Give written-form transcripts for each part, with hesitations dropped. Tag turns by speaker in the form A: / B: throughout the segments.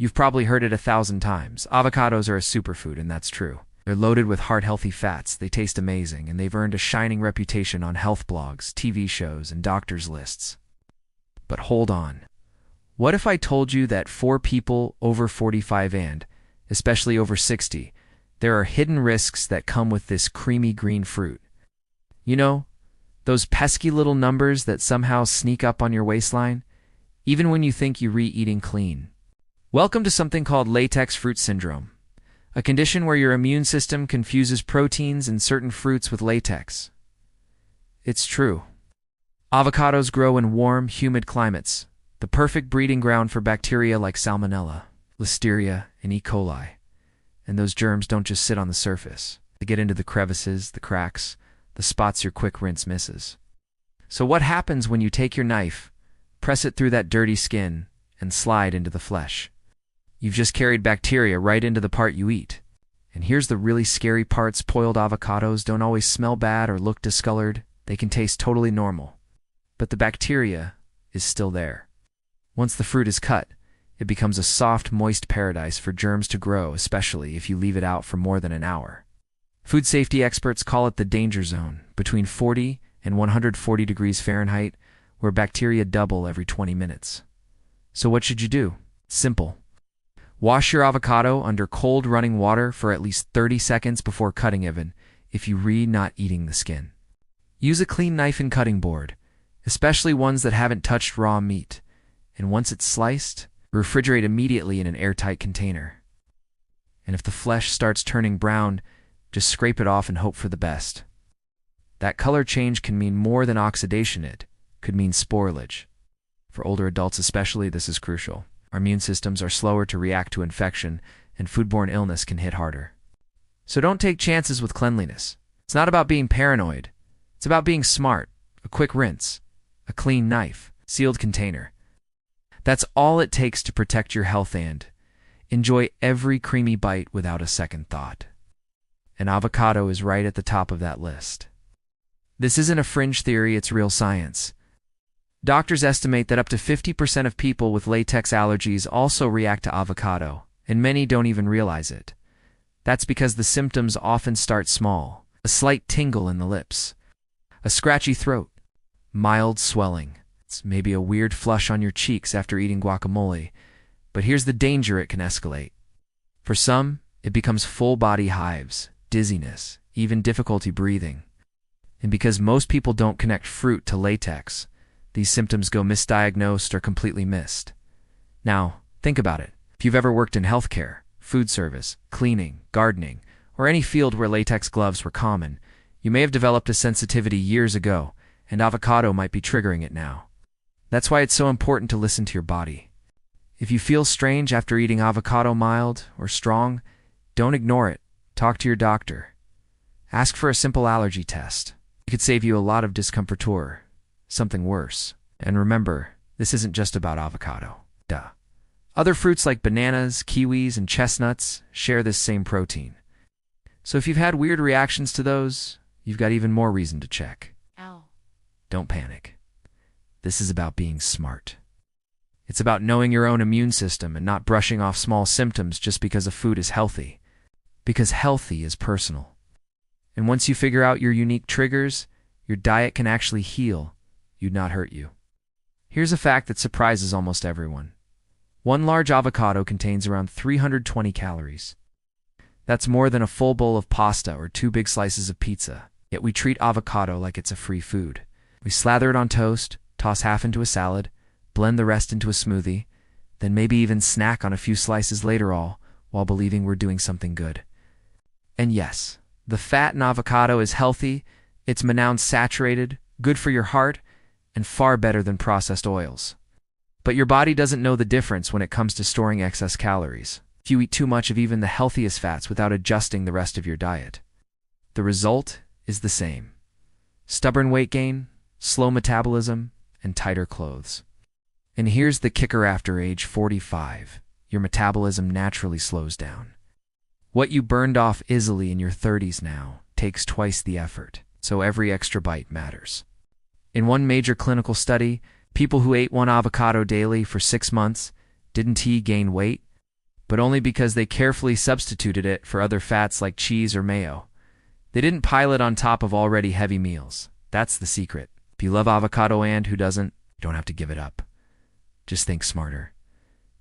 A: You've probably heard it 1,000 times. Avocados are a superfood, and that's true. They're loaded with heart-healthy fats, they taste amazing, and they've earned a shining reputation on health blogs, TV shows, and doctors' lists. But hold on. What if I told you that for people over 45 and, especially over 60, there are hidden risks that come with this creamy green fruit? You know, those pesky little numbers that somehow sneak up on your waistline, even when you think you're eating clean. Welcome to something called latex fruit syndrome, a condition where your immune system confuses proteins in certain fruits with latex. It's true. Avocados grow in warm, humid climates, the perfect breeding ground for bacteria like Salmonella, Listeria, and E. coli. And those germs don't just sit on the surface. They get into the crevices, the cracks, the spots your quick rinse misses. So what happens when you take your knife, press it through that dirty skin, and slide into the flesh? You've just carried bacteria right into the part you eat. And here's the really scary part: spoiled avocados don't always smell bad or look discolored. They can taste totally normal. But the bacteria is still there. Once the fruit is cut, it becomes a soft, moist paradise for germs to grow, especially if you leave it out for more than an hour. Food safety experts call it the danger zone, between 40 and 140 degrees Fahrenheit, where bacteria double every 20 minutes. So what should you do? Simple. Wash your avocado under cold running water for at least 30 seconds before cutting, even if you not eating the skin. Use a clean knife and cutting board, especially ones that haven't touched raw meat. And once it's sliced, refrigerate immediately in an airtight container. And if the flesh starts turning brown, just scrape it off and hope for the best. That color change can mean more than oxidation. It could mean spoilage. For older adults especially, this is crucial. Our immune systems are slower to react to infection, and foodborne illness can hit harder. So don't take chances with cleanliness. It's not about being paranoid. It's about being smart. A quick rinse, a clean knife, sealed container. That's all it takes to protect your health and enjoy every creamy bite without a second thought. An avocado is right at the top of that list. This isn't a fringe theory, it's real science. Doctors estimate that up to 50% of people with latex allergies also react to avocado, and many don't even realize it. That's because the symptoms often start small: a slight tingle in the lips, a scratchy throat, mild swelling, maybe a weird flush on your cheeks after eating guacamole. But here's the danger: it can escalate. For some, it becomes full-body hives, dizziness, even difficulty breathing. And because most people don't connect fruit to latex, these symptoms go misdiagnosed or completely missed. Now, think about it. If you've ever worked in healthcare, food service, cleaning, gardening, or any field where latex gloves were common, you may have developed a sensitivity years ago, and avocado might be triggering it now. That's why it's so important to listen to your body. If you feel strange after eating avocado, mild or strong, don't ignore it. Talk to your doctor. Ask for a simple allergy test. It could save you a lot of discomfort or something worse. And remember, this isn't just about avocado. Duh. Other fruits like bananas, kiwis, and chestnuts share this same protein. So if you've had weird reactions to those, you've got even more reason to check.
B: Ow.
A: Don't panic. This is about being smart. It's about knowing your own immune system and not brushing off small symptoms just because a food is healthy. Because healthy is personal. And once you figure out your unique triggers, your diet can actually heal you, not hurt you. Here's a fact that surprises almost everyone. One large avocado contains around 320 calories. That's more than a full bowl of pasta or 2 big slices of pizza. Yet we treat avocado like it's a free food. We slather it on toast, toss half into a salad, blend the rest into a smoothie, then maybe even snack on a few slices later, all while believing we're doing something good. And yes, the fat in avocado is healthy, it's monounsaturated, good for your heart, and far better than processed oils. But your body doesn't know the difference when it comes to storing excess calories. If you eat too much of even the healthiest fats without adjusting the rest of your diet, the result is the same: stubborn weight gain, slow metabolism, and tighter clothes. And here's the kicker: after age 45, your metabolism naturally slows down. What you burned off easily in your 30s now takes twice the effort, so every extra bite matters. In one major clinical study, people who ate 1 avocado daily for 6 months didn't gain weight, but only because they carefully substituted it for other fats like cheese or mayo. They didn't pile it on top of already heavy meals. That's the secret. If you love avocado and who doesn't, you don't have to give it up. Just think smarter.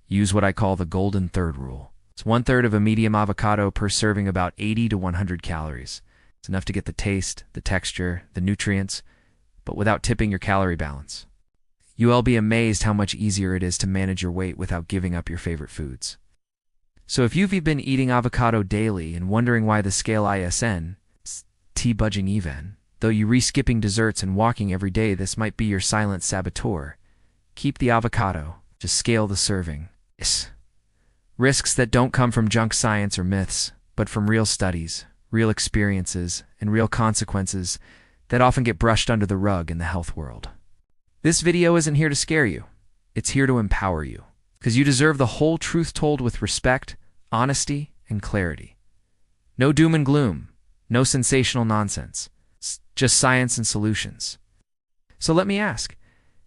A: Use what I call the golden third rule. It's 1/3 of a medium avocado per serving, about 80 to 100 calories. It's enough to get the taste, the texture, the nutrients, but without tipping your calorie balance. You'll be amazed how much easier it is to manage your weight without giving up your favorite foods. So if you've been eating avocado daily and wondering why the scale isn't budging even, though you re-skipping desserts and walking every day, this might be your silent saboteur. Keep the avocado. Just scale the serving. Risks that don't come from junk science or myths, but from real studies, real experiences, and real consequences that often get brushed under the rug in the health world. This video isn't here to scare you. It's here to empower you, because you deserve the whole truth told with respect, honesty, and clarity. No doom and gloom, no sensational nonsense, just science and solutions. So let me ask,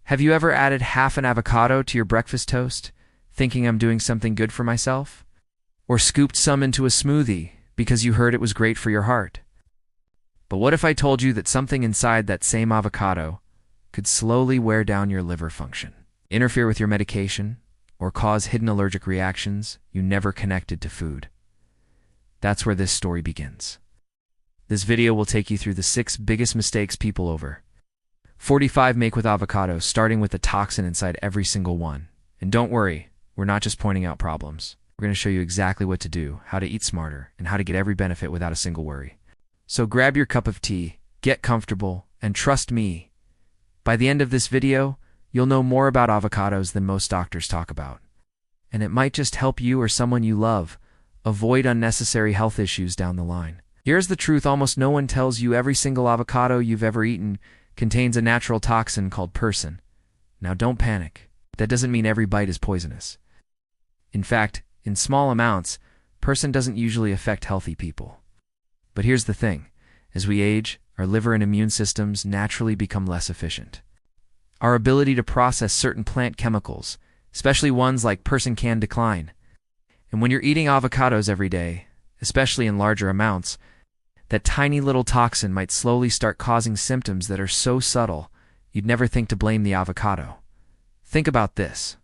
A: have you ever added half an avocado to your breakfast toast, thinking I'm doing something good for myself? Or scooped some into a smoothie because you heard it was great for your heart? But what if I told you that something inside that same avocado could slowly wear down your liver function, interfere with your medication, or cause hidden allergic reactions you never connected to food? That's where this story begins. This video will take you through the 6 biggest mistakes people over 45 make with avocados, starting with the toxin inside every single one. And don't worry, we're not just pointing out problems. We're going to show you exactly what to do, how to eat smarter, and how to get every benefit without a single worry. So grab your cup of tea, get comfortable, and trust me, by the end of this video, you'll know more about avocados than most doctors talk about. And it might just help you or someone you love avoid unnecessary health issues down the line. Here's the truth almost no one tells you: every single avocado you've ever eaten contains a natural toxin called persin. Now don't panic. That doesn't mean every bite is poisonous. In fact, in small amounts, persin doesn't usually affect healthy people. But here's the thing. As we age, our liver and immune systems naturally become less efficient. Our ability to process certain plant chemicals, especially ones like persin, can decline. And when you're eating avocados every day, especially in larger amounts, that tiny little toxin might slowly start causing symptoms that are so subtle you'd never think to blame the avocado. Think about this.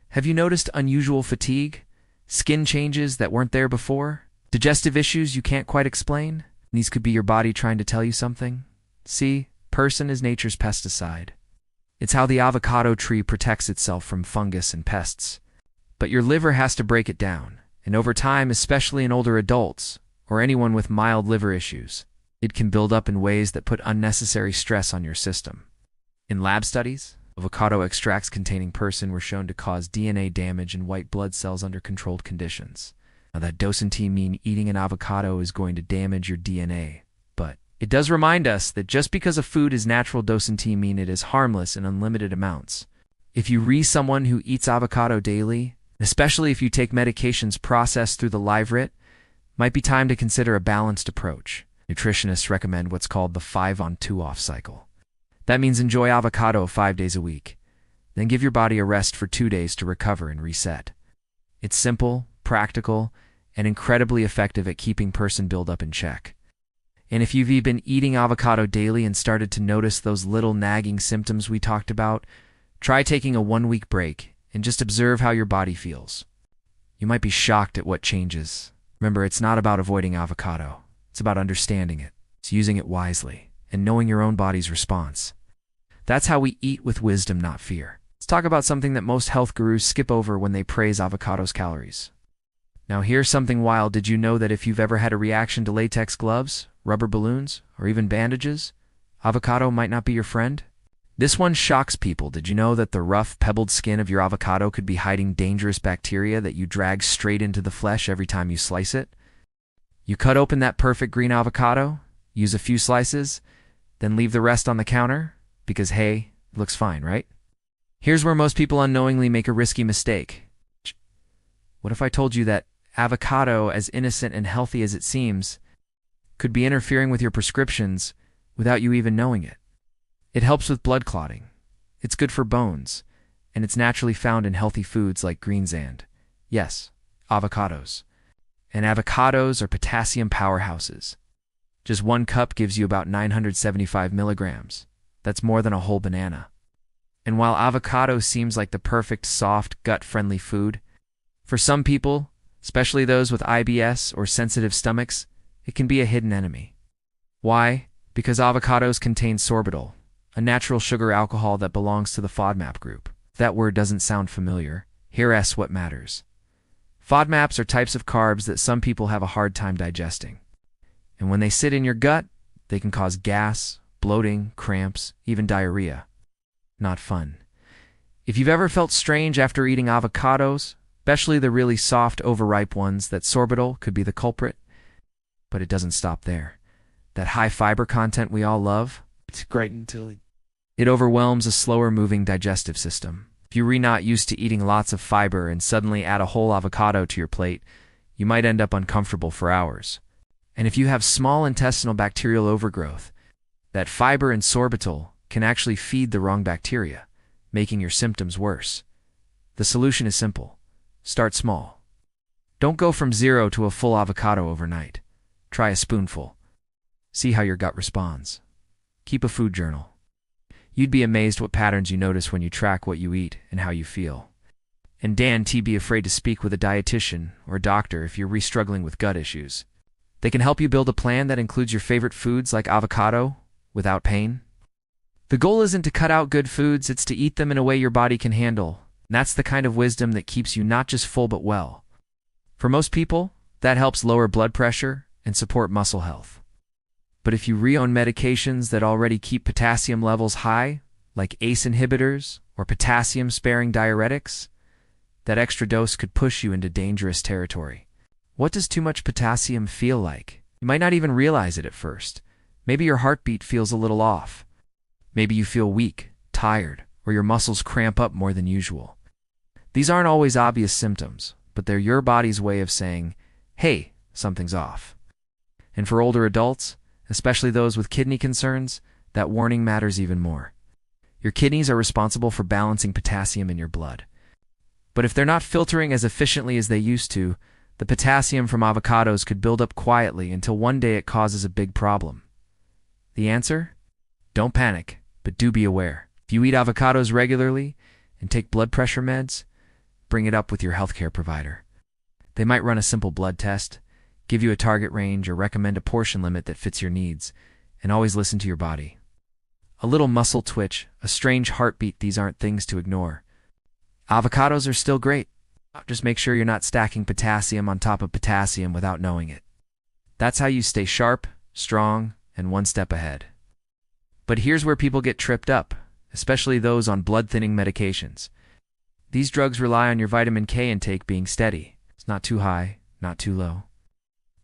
A: Have you noticed unusual fatigue? Skin changes that weren't there before? Digestive issues you can't quite explain? These could be your body trying to tell you something. See, persin is nature's pesticide. It's how the avocado tree protects itself from fungus and pests. But your liver has to break it down, and over time, especially in older adults, or anyone with mild liver issues, it can build up in ways that put unnecessary stress on your system. In lab studies, avocado extracts containing persin were shown to cause DNA damage in white blood cells under controlled conditions. Now that doesn't mean eating an avocado is going to damage your DNA, but it does remind us that just because a food is natural doesn't mean it is harmless in unlimited amounts. If you re someone who eats avocado daily, especially if you take medications processed through the live route, might be time to consider a balanced approach. Nutritionists recommend what's called the 5-on-2-off cycle. That means enjoy avocado 5 days a week, then give your body a rest for 2 days to recover and reset. It's simple, practical, and incredibly effective at keeping persin buildup in check. And if you've been eating avocado daily and started to notice those little nagging symptoms we talked about, try taking a 1-week break and just observe how your body feels. You might be shocked at what changes. Remember, it's not about avoiding avocado. It's about understanding it. It's using it wisely and knowing your own body's response. That's how we eat with wisdom, not fear. Let's talk about something that most health gurus skip over when they praise avocado's calories. Now here's something wild. Did you know that if you've ever had a reaction to latex gloves, rubber balloons, or even bandages, avocado might not be your friend? This one shocks people. Did you know that the rough, pebbled skin of your avocado could be hiding dangerous bacteria that you drag straight into the flesh every time you slice it? You cut open that perfect green avocado, use a few slices, then leave the rest on the counter, because hey, it looks fine, right? Here's where most people unknowingly make a risky mistake. What if I told you that avocado, as innocent and healthy as it seems, could be interfering with your prescriptions without you even knowing it? It helps with blood clotting, it's good for bones, and it's naturally found in healthy foods like greens and, yes, Avocados. And avocados are potassium powerhouses. Just 1 cup gives you about 975 milligrams. That's more than a whole banana. And while avocado seems like the perfect, soft, gut-friendly food, for some people, especially those with IBS or sensitive stomachs, it can be a hidden enemy. Why? Because avocados contain sorbitol, a natural sugar alcohol that belongs to the FODMAP group. If that word doesn't sound familiar, here's what matters. FODMAPs are types of carbs that some people have a hard time digesting. And when they sit in your gut, they can cause gas, bloating, cramps, even diarrhea. Not fun. If you've ever felt strange after eating avocados, especially the really soft, overripe ones, that sorbitol could be the culprit. But it doesn't stop there. That high fiber content we all love, it's great until it overwhelms a slower-moving digestive system. If you're not used to eating lots of fiber and suddenly add a whole avocado to your plate, you might end up uncomfortable for hours. And if you have small intestinal bacterial overgrowth, that fiber and sorbitol can actually feed the wrong bacteria, making your symptoms worse. The solution is simple. Start small. Don't go from 0 to a full avocado overnight. Try a spoonful. See how your gut responds. Keep a food journal. You'd be amazed what patterns you notice when you track what you eat and how you feel. And be afraid to speak with a dietitian or doctor if you're struggling with gut issues. They can help you build a plan that includes your favorite foods like avocado without pain. The goal isn't to cut out good foods, it's to eat them in a way your body can handle. And that's the kind of wisdom that keeps you not just full but well. For most people, that helps lower blood pressure and support muscle health. But if you own medications that already keep potassium levels high, like ACE inhibitors or potassium-sparing diuretics, that extra dose could push you into dangerous territory. What does too much potassium feel like? You might not even realize it at first. Maybe your heartbeat feels a little off. Maybe you feel weak, tired, or your muscles cramp up more than usual. These aren't always obvious symptoms, but they're your body's way of saying, hey, something's off. And for older adults, especially those with kidney concerns, that warning matters even more. Your kidneys are responsible for balancing potassium in your blood. But if they're not filtering as efficiently as they used to, the potassium from avocados could build up quietly until one day it causes a big problem. The answer? Don't panic, but do be aware. If you eat avocados regularly and take blood pressure meds, bring it up with your healthcare provider. They might run a simple blood test, give you a target range, or recommend a portion limit that fits your needs, and always listen to your body. A little muscle twitch, a strange heartbeat, these aren't things to ignore. Avocados are still great. Just make sure you're not stacking potassium on top of potassium without knowing it. That's how you stay sharp, strong, and one step ahead. But here's where people get tripped up, especially those on blood-thinning medications. These drugs rely on your vitamin K intake being steady. It's not too high, not too low.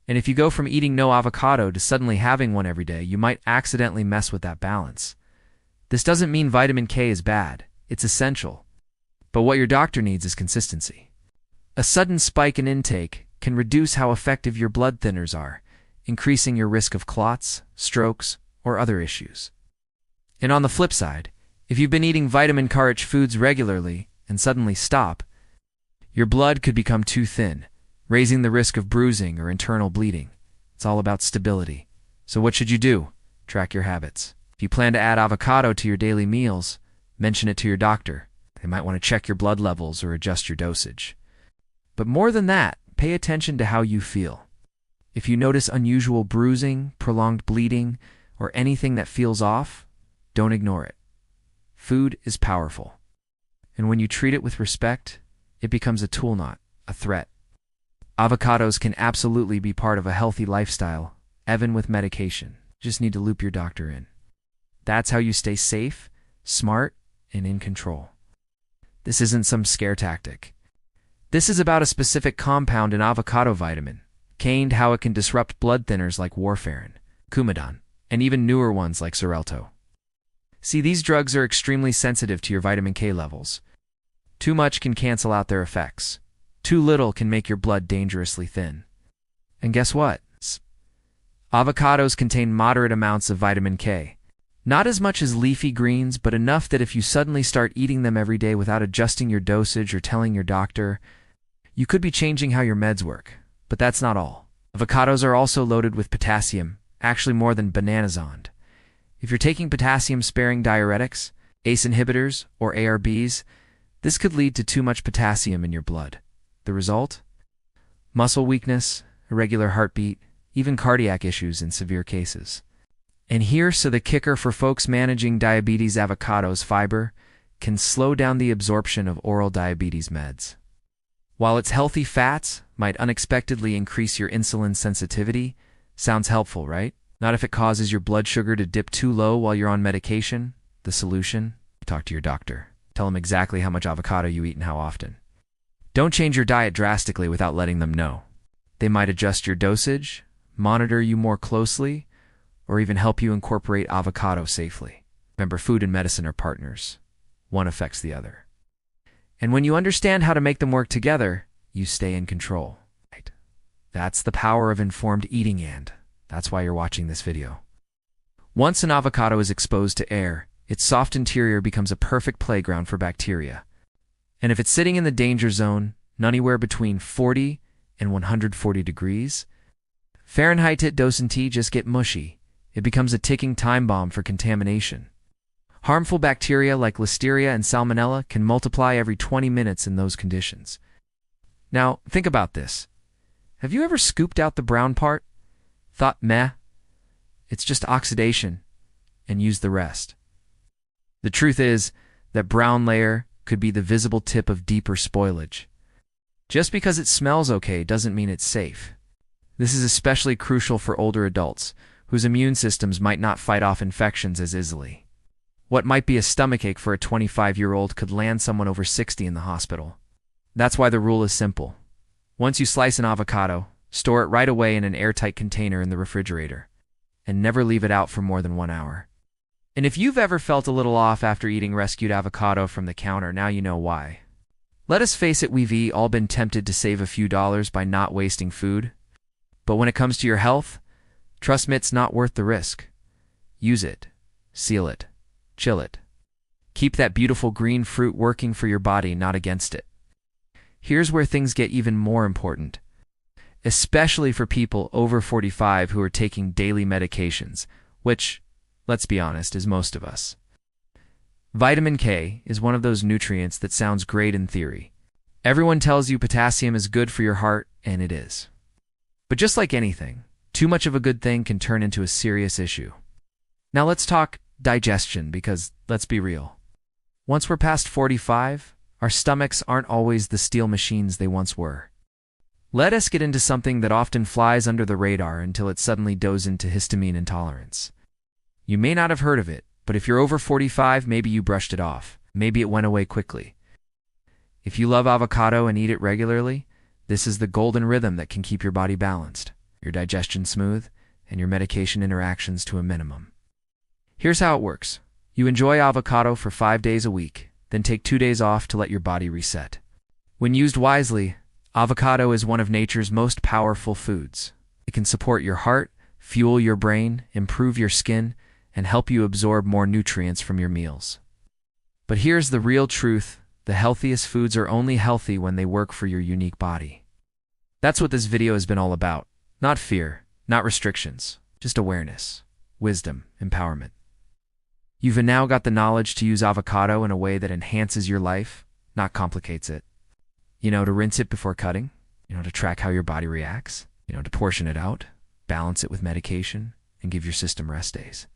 A: And if you go from eating no avocado to suddenly having one every day, you might accidentally mess with that balance. This doesn't mean vitamin K is bad. It's essential. But what your doctor needs is consistency. A sudden spike in intake can reduce how effective your blood thinners are, increasing your risk of clots, strokes, or other issues. And on the flip side, if you've been eating vitamin-rich foods regularly and suddenly stop, your blood could become too thin, raising the risk of bruising or internal bleeding. It's all about stability. So what should you do? Track your habits. If you plan to add avocado to your daily meals, mention it to your doctor. They might want to check your blood levels or adjust your dosage. But more than that, pay attention to how you feel. If you notice unusual bruising, prolonged bleeding, or anything that feels off, don't ignore it. Food is powerful. And when you treat it with respect, it becomes a tool, not a threat. Avocados can absolutely be part of a healthy lifestyle, even with medication. You just need to loop your doctor in. That's how you stay safe, smart, and in control. This isn't some scare tactic. This is about a specific compound in avocado vitamin, and how it can disrupt blood thinners like warfarin, Coumadin, and even newer ones like Xarelto. See, these drugs are extremely sensitive to your vitamin K levels. Too much can cancel out their effects. Too little can make your blood dangerously thin. And guess what? Avocados contain moderate amounts of vitamin K. Not as much as leafy greens, but enough that if you suddenly start eating them every day without adjusting your dosage or telling your doctor, You could be changing how your meds work, but that's not all. Avocados are also loaded with potassium, actually more than bananas on. If you're taking potassium-sparing diuretics, ACE inhibitors, or ARBs, this could lead to too much potassium in your blood. The result? Muscle weakness, irregular heartbeat, even cardiac issues in severe cases. And here's the kicker for folks managing diabetes: avocados fiber can slow down the absorption of oral diabetes meds. While its healthy fats might unexpectedly increase your insulin sensitivity, sounds helpful, right? Not if it causes your blood sugar to dip too low while you're on medication. The solution? Talk to your doctor. Tell them exactly how much avocado you eat and how often. Don't change your diet drastically without letting them know. They might adjust your dosage, monitor you more closely, or even help you incorporate avocado safely. Remember, food and medicine are partners. One affects the other. And when you understand how to make them work together, you stay in control. Right? That's the power of informed eating, and that's why you're watching this video. Once an avocado is exposed to air, its soft interior becomes a perfect playground for bacteria. And if it's sitting in the danger zone, anywhere between 40 and 140 degrees Fahrenheit, it doesn't just get mushy. It becomes a ticking time bomb for contamination. Harmful bacteria like Listeria and Salmonella can multiply every 20 minutes in those conditions. Now, think about this. Have you ever scooped out the brown part? Thought, meh, it's just oxidation, and used the rest? The truth is, that brown layer could be the visible tip of deeper spoilage. Just because it smells okay doesn't mean it's safe. This is especially crucial for older adults, whose immune systems might not fight off infections as easily. What might be a stomachache for a 25-year-old could land someone over 60 in the hospital. That's why the rule is simple. Once you slice an avocado, store it right away in an airtight container in the refrigerator, and never leave it out for more than 1 hour. And if you've ever felt a little off after eating rescued avocado from the counter, now you know why. Let us face it, we've all been tempted to save a few dollars by not wasting food. But when it comes to your health, trust me, it's not worth the risk. Use it, seal it, chill it. Keep that beautiful green fruit working for your body, not against it. Here's where things get even more important, especially for people over 45 who are taking daily medications, which, let's be honest, is most of us. Vitamin K is one of those nutrients that sounds great in theory. Everyone tells you potassium is good for your heart, and it is. But just like anything, too much of a good thing can turn into a serious issue. Now let's talk digestion, because let's be real. Once we're past 45, our stomachs aren't always the steel machines they once were. Let us get into something that often flies under the radar until it suddenly goes into histamine intolerance. You may not have heard of it, but if you're over 45, maybe you brushed it off. Maybe it went away quickly. If you love avocado and eat it regularly, this is the golden rhythm that can keep your body balanced, your digestion smooth, and your medication interactions to a minimum. Here's how it works. You enjoy avocado for 5 days a week, then take 2 days off to let your body reset. When used wisely, avocado is one of nature's most powerful foods. It can support your heart, fuel your brain, improve your skin, and help you absorb more nutrients from your meals. But here's the real truth. The healthiest foods are only healthy when they work for your unique body. That's what this video has been all about. Not fear, not restrictions, just awareness, wisdom, empowerment. You've now got the knowledge to use avocado in a way that enhances your life, not complicates it. To rinse it before cutting, to track how your body reacts, to portion it out, balance it with medication, and give your system rest days.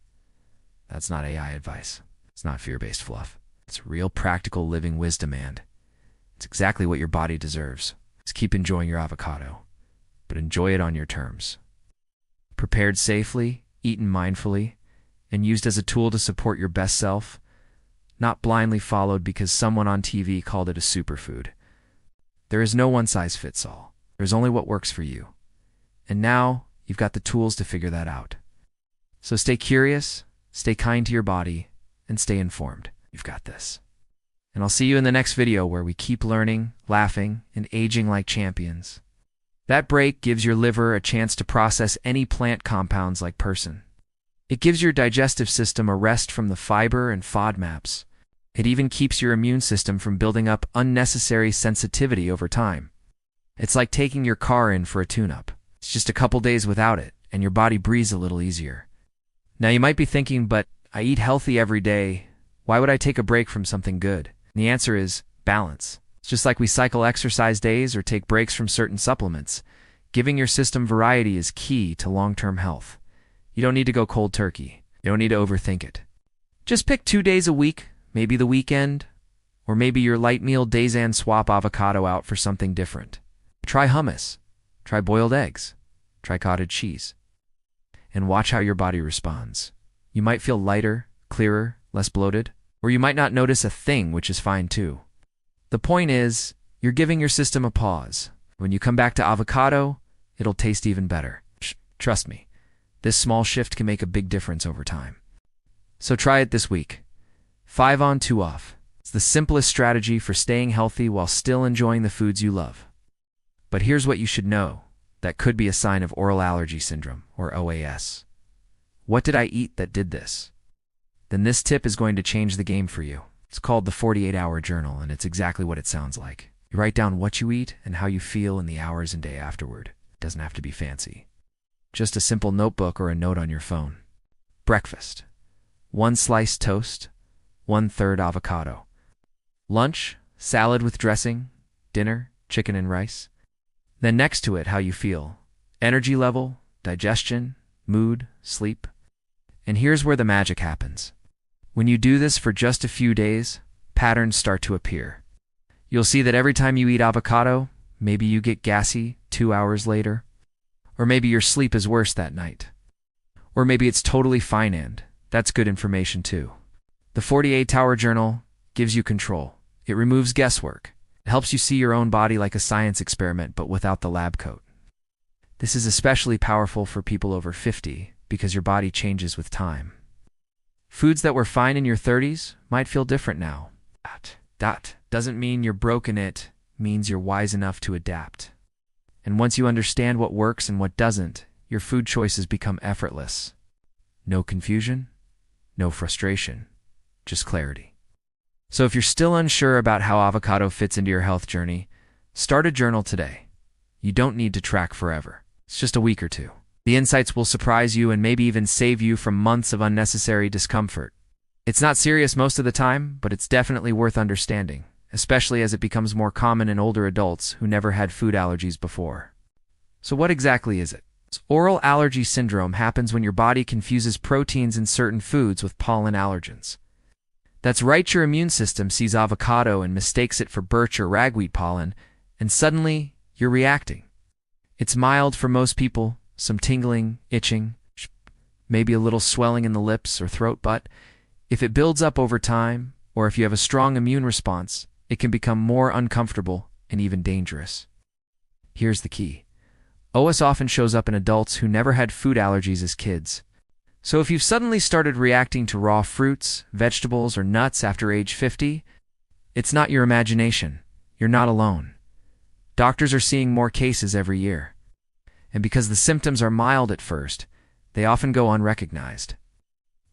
A: That's not AI advice. It's not fear-based fluff. It's real practical living wisdom, and it's exactly what your body deserves. Just keep enjoying your avocado, but enjoy it on your terms. Prepared safely, eaten mindfully, and used as a tool to support your best self, not blindly followed because someone on TV called it a superfood. There is no one-size-fits-all. There's only what works for you. And now, you've got the tools to figure that out. So stay curious, stay kind to your body, and stay informed. You've got this. And I'll see you in the next video where we keep learning, laughing, and aging like champions. That break gives your liver a chance to process any plant compounds like person. It gives your digestive system a rest from the fiber and FODMAPs. It even keeps your immune system from building up unnecessary sensitivity over time. It's like taking your car in for a tune-up. It's just a couple days without it, and your body breathes a little easier. Now you might be thinking, but I eat healthy every day. Why would I take a break from something good? And the answer is balance. It's just like we cycle exercise days or take breaks from certain supplements. Giving your system variety is key to long-term health. You don't need to go cold turkey. You don't need to overthink it. Just pick 2 days a week, maybe the weekend, or maybe your light meal days and swap avocado out for something different. Try hummus. Try boiled eggs. Try cottage cheese. And watch how your body responds. You might feel lighter, clearer, less bloated, or you might not notice a thing, which is fine too. The point is, you're giving your system a pause. When you come back to avocado, it'll taste even better. Trust me, this small shift can make a big difference over time. So try it this week. 5 on, 2 off. It's the simplest strategy for staying healthy while still enjoying the foods you love. But here's what you should know that could be a sign of oral allergy syndrome, or OAS. What did I eat that did this? Then this tip is going to change the game for you. It's called the 48-hour journal, and it's exactly what it sounds like. You write down what you eat and how you feel in the hours and day afterward. It doesn't have to be fancy. Just a simple notebook or a note on your phone. Breakfast: 1 sliced toast, 1/3 avocado. Lunch: salad with dressing. Dinner: chicken and rice. Then next to it, how you feel. Energy level, digestion, mood, sleep. And here's where the magic happens. When you do this for just a few days, patterns start to appear. You'll see that every time you eat avocado, maybe you get gassy 2 hours later. Or maybe your sleep is worse that night. Or maybe it's totally fine, and that's good information too. The 48-hour journal gives you control. It removes guesswork. It helps you see your own body like a science experiment, but without the lab coat. This is especially powerful for people over 50 because your body changes with time. Foods that were fine in your 30s might feel different now. Doesn't mean you're broken, it means you're wise enough to adapt. And once you understand what works and what doesn't, your food choices become effortless. No confusion, no frustration, just clarity. So if you're still unsure about how avocado fits into your health journey, start a journal today. You don't need to track forever. It's just a week or two. The insights will surprise you and maybe even save you from months of unnecessary discomfort. It's not serious most of the time, but it's definitely worth understanding, especially as it becomes more common in older adults who never had food allergies before. So what exactly is it? Oral allergy syndrome happens when your body confuses proteins in certain foods with pollen allergens. That's right, your immune system sees avocado and mistakes it for birch or ragweed pollen, and suddenly you're reacting. It's mild for most people, some tingling, itching, maybe a little swelling in the lips or throat, but if it builds up over time, or if you have a strong immune response, it can become more uncomfortable and even dangerous. Here's the key. OAS often shows up in adults who never had food allergies as kids. So if you've suddenly started reacting to raw fruits, vegetables, or nuts after age 50, it's not your imagination. You're not alone. Doctors are seeing more cases every year. And because the symptoms are mild at first, they often go unrecognized.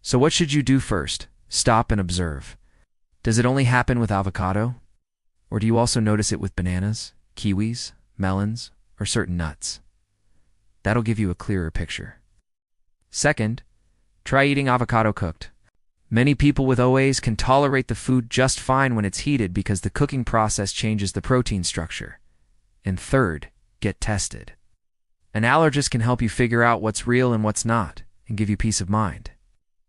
A: So what should you do first? Stop and observe. Does it only happen with avocado? Or do you also notice it with bananas, kiwis, melons, or certain nuts? That'll give you a clearer picture. Second, try eating avocado cooked. Many people with OAs can tolerate the food just fine when it's heated because the cooking process changes the protein structure. And third, get tested. An allergist can help you figure out what's real and what's not, and give you peace of mind.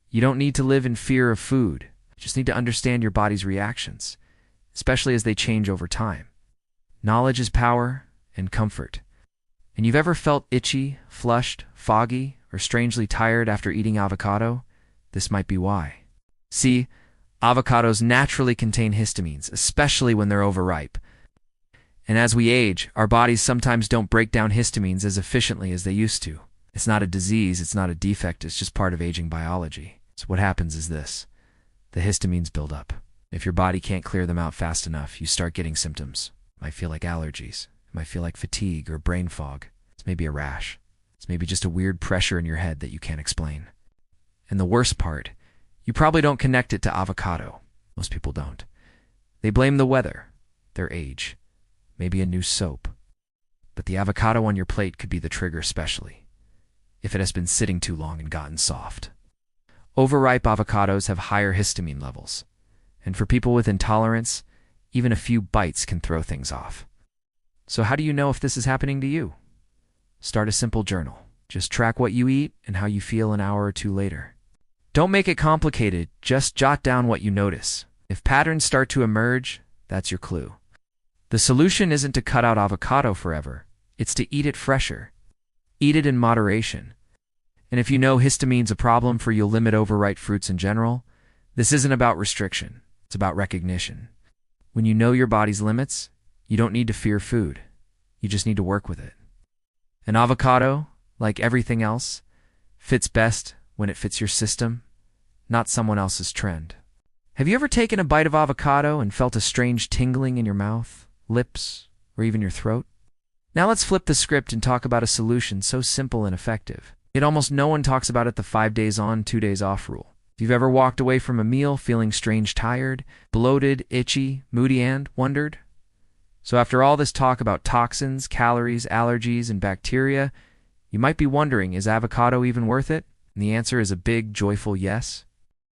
A: You don't need to live in fear of food. You just need to understand your body's reactions, especially as they change over time. Knowledge is power and comfort. And you've ever felt itchy, flushed, foggy, or strangely tired after eating avocado? This might be why. See, avocados naturally contain histamines, especially when they're overripe. And as we age, our bodies sometimes don't break down histamines as efficiently as they used to. It's not a disease, it's not a defect, it's just part of aging biology. So what happens is this. The histamines build up. If your body can't clear them out fast enough, you start getting symptoms. It might feel like allergies. It might feel like fatigue or brain fog. It's maybe a rash. It's maybe just a weird pressure in your head that you can't explain. And the worst part, you probably don't connect it to avocado. Most people don't. They blame the weather, their age, maybe a new soap. But the avocado on your plate could be the trigger, especially if it has been sitting too long and gotten soft. Overripe avocados have higher histamine levels, and for people with intolerance, even a few bites can throw things off. So how do you know if this is happening to you? Start a simple journal. Just track what you eat and how you feel an hour or two later. Don't make it complicated, just jot down what you notice. If patterns start to emerge, that's your clue. The solution isn't to cut out avocado forever, it's to eat it fresher. Eat it in moderation. And if you know histamine's a problem for you, limit overripe fruits in general. This isn't about restriction, it's about recognition. When you know your body's limits, you don't need to fear food. You just need to work with it. An avocado, like everything else, fits best when it fits your system, not someone else's trend. Have you ever taken a bite of avocado and felt a strange tingling in your mouth, lips, or even your throat? Now let's flip the script and talk about a solution so simple and effective. Yet almost no one talks about it, the 5 days on, 2 days off rule. If you've ever walked away from a meal feeling strange, tired, bloated, itchy, moody, and wondered? So after all this talk about toxins, calories, allergies, and bacteria, you might be wondering, is avocado even worth it? And the answer is a big, joyful yes.